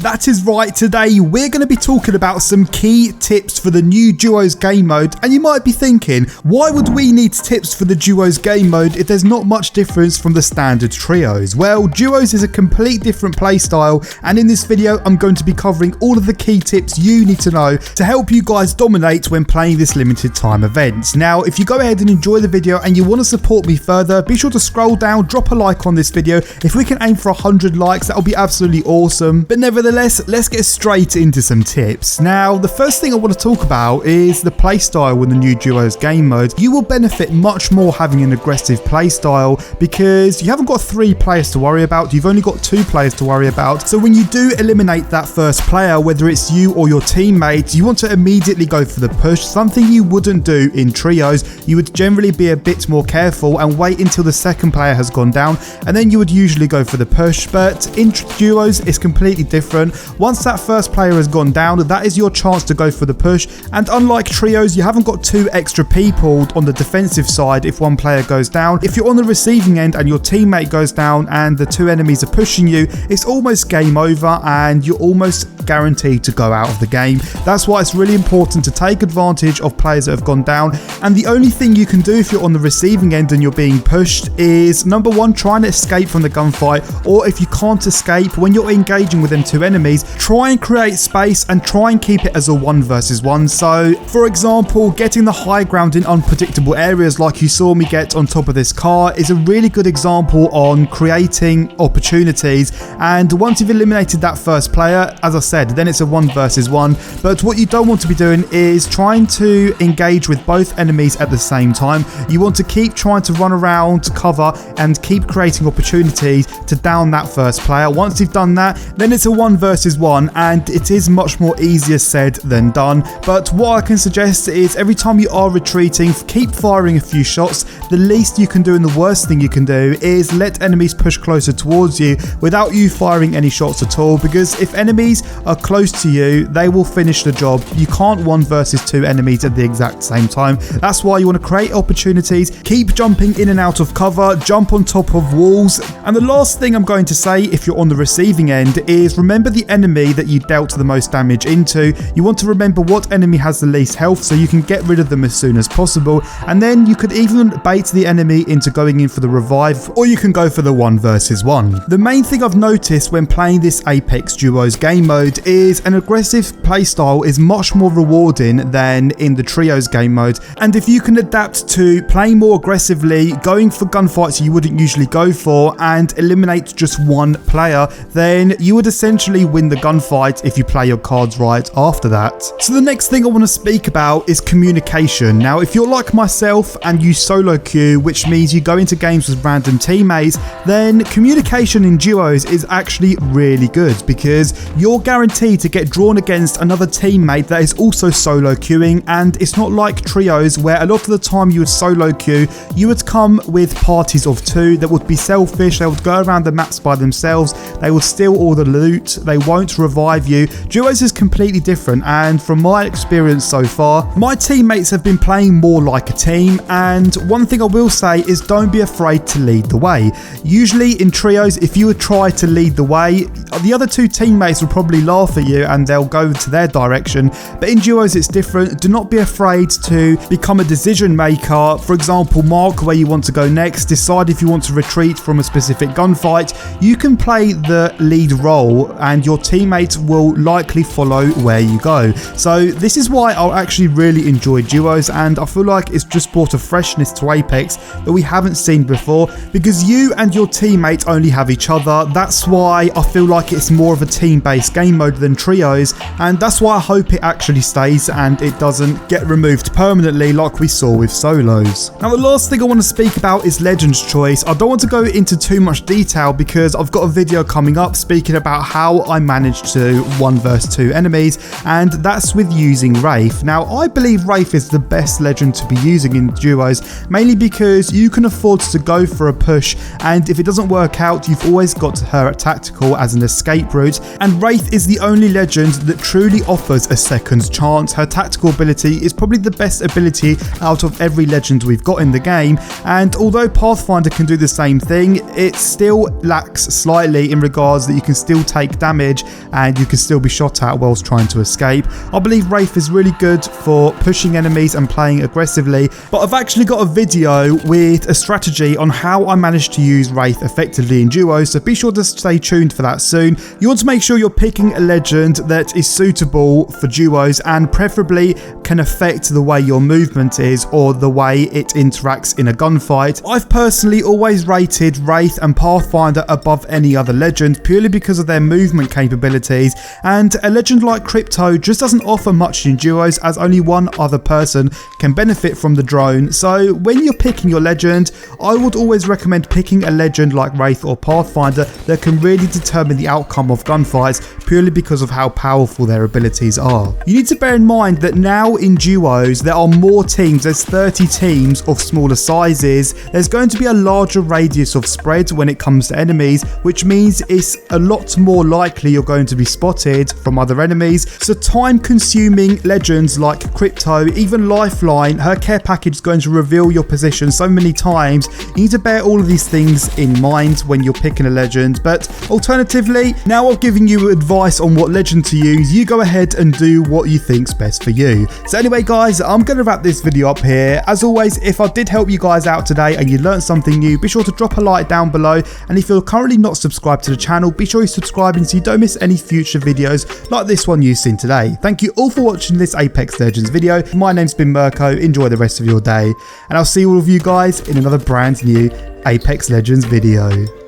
That is right, today we're going to be talking about some key tips for the new DUOS game mode, and you might be thinking, why would we need tips for the DUOS game mode if there's not much difference from the standard trios? Well, DUOS is a complete different playstyle, and in this video I'm going to be covering all of the key tips you need to know to help you guys dominate when playing this limited time event. Now, if you go ahead and enjoy the video and you want to support me further, be sure to scroll down, drop a like on this video. If we can aim for 100 likes, that will be absolutely awesome. But nevertheless, let's get straight into some tips. Now, the first thing I want to talk about is the playstyle with the new DUOS game mode. You will benefit much more having an aggressive playstyle because you haven't got 3 players to worry about, you've only got 2 players to worry about. So when you do eliminate that first player, whether it's you or your teammates, you want to immediately go for the push, something you wouldn't do in trios. You would generally be a bit more careful and wait until the second player has gone down, and then you would usually go for the push. But in DUOS, it's completely different. Once that first player has gone down, that is your chance to go for the push, and unlike trios, you haven't got 2 extra people on the defensive side if one player goes down. If you're on the receiving end and your teammate goes down and the 2 enemies are pushing you, it's almost game over and you're almost guaranteed to go out of the game. That's why it's really important to take advantage of players that have gone down, and the only thing you can do if you're on the receiving end and you're being pushed is, number 1, try and escape from the gunfight, or if you can't escape, when you're engaging with them 2 enemies, try and create space and try and keep it as a 1 versus 1. So for example, getting the high ground in unpredictable areas like you saw me get on top of this car is a really good example on creating opportunities. And once you've eliminated that first player, as I said, then it's a 1 versus 1. But what you don't want to be doing is trying to engage with both enemies at the same time. You want to keep trying to run around to cover and keep creating opportunities to down that first player. Once you've done that, then it's a 1 versus 1, and it is much more easier said than done. But what I can suggest is every time you are retreating, keep firing a few shots. The least you can do and the worst thing you can do is let enemies push closer towards you without you firing any shots at all, because if enemies are close to you, they will finish the job. You can't 1 versus 2 enemies at the exact same time. That's why you want to create opportunities, keep jumping in and out of cover, jump on top of walls. And the last thing I'm going to say, if you're on the receiving end, is remember the enemy that you dealt the most damage into. You want to remember what enemy has the least health so you can get rid of them as soon as possible, and then you could even bait the enemy into going in for the revive, or you can go for the 1 versus 1. The main thing I've noticed when playing this Apex DUOS game mode is an aggressive playstyle is much more rewarding than in the trios game mode, and if you can adapt to playing more aggressively, going for gunfights you wouldn't usually go for, and eliminate just 1 player, then you would essentially win the gunfight if you play your cards right after that. So the next thing I want to speak about is communication. Now, if you're like myself and you solo queue, which means you go into games with random teammates, then communication in DUOS is actually really good because you're guaranteed to get drawn against another teammate that is also solo queuing. And it's not like trios where a lot of the time you would solo queue, you would come with parties of 2 that would be selfish. They would go around the maps by themselves, they would steal all the loot, they won't revive you. DUOS is completely different, and from my experience so far, my teammates have been playing more like a team. And one thing I will say is don't be afraid to lead the way. Usually in trios, if you would try to lead the way, the other 2 teammates will probably laugh at you and they'll go to their direction. But in DUOS it's different. Do not be afraid to become a decision maker. For example, mark where you want to go next, decide if you want to retreat from a specific gunfight. You can play the lead role and your teammates will likely follow where you go. So this is why I actually really enjoy DUOS, and I feel like it's just brought a freshness to Apex that we haven't seen before, because you and your teammates only have each other. That's why I feel like it's more of a team-based game mode than trios, and that's why I hope it actually stays and it doesn't get removed permanently like we saw with solos. Now, the last thing I want to speak about is Legends choice. I don't want to go into too much detail because I've got a video coming up speaking about how I managed to 1 versus 2 enemies, and that's with using Wraith. Now, I believe Wraith is the best legend to be using in DUOS, mainly because you can afford to go for a push, and if it doesn't work out, you've always got her at tactical as an escape route, and Wraith is the only legend that truly offers a second chance. Her tactical ability is probably the best ability out of every legend we've got in the game, and although Pathfinder can do the same thing, it still lacks slightly in regards that you can still take damage damage and you can still be shot at whilst trying to escape. I believe Wraith is really good for pushing enemies and playing aggressively, but I've actually got a video with a strategy on how I managed to use Wraith effectively in duos, so be sure to stay tuned for that soon. You want to make sure you're picking a legend that is suitable for duos and preferably can affect the way your movement is or the way it interacts in a gunfight. I've personally always rated Wraith and Pathfinder above any other legend purely because of their movement capabilities, and a legend like Crypto just doesn't offer much in duos as only one other person can benefit from the drone. So when you're picking your legend, I would always recommend picking a legend like Wraith or Pathfinder that can really determine the outcome of gunfights purely because of how powerful their abilities are. You need to bear in mind that now in duos there are more teams, there's 30 teams of smaller sizes, there's going to be a larger radius of spread when it comes to enemies, which means it's a lot more likely you're going to be spotted from other enemies. So time consuming legends like Crypto, even Lifeline, her care package is going to reveal your position so many times. You need to bear all of these things in mind when you're picking a legend. But alternatively, now I've given you advice on what legend to use, you go ahead and do what you think's best for you. So anyway guys, I'm going to wrap this video up here. As always, if I did help you guys out today and you learned something new, be sure to drop a like down below, and if you're currently not subscribed to the channel, be sure you're subscribing so you don't miss any future videos like this one you've seen today. Thank you all for watching this Apex Legends video. My name's been Mirko, enjoy the rest of your day, and I'll see all of you guys in another brand new Apex Legends video.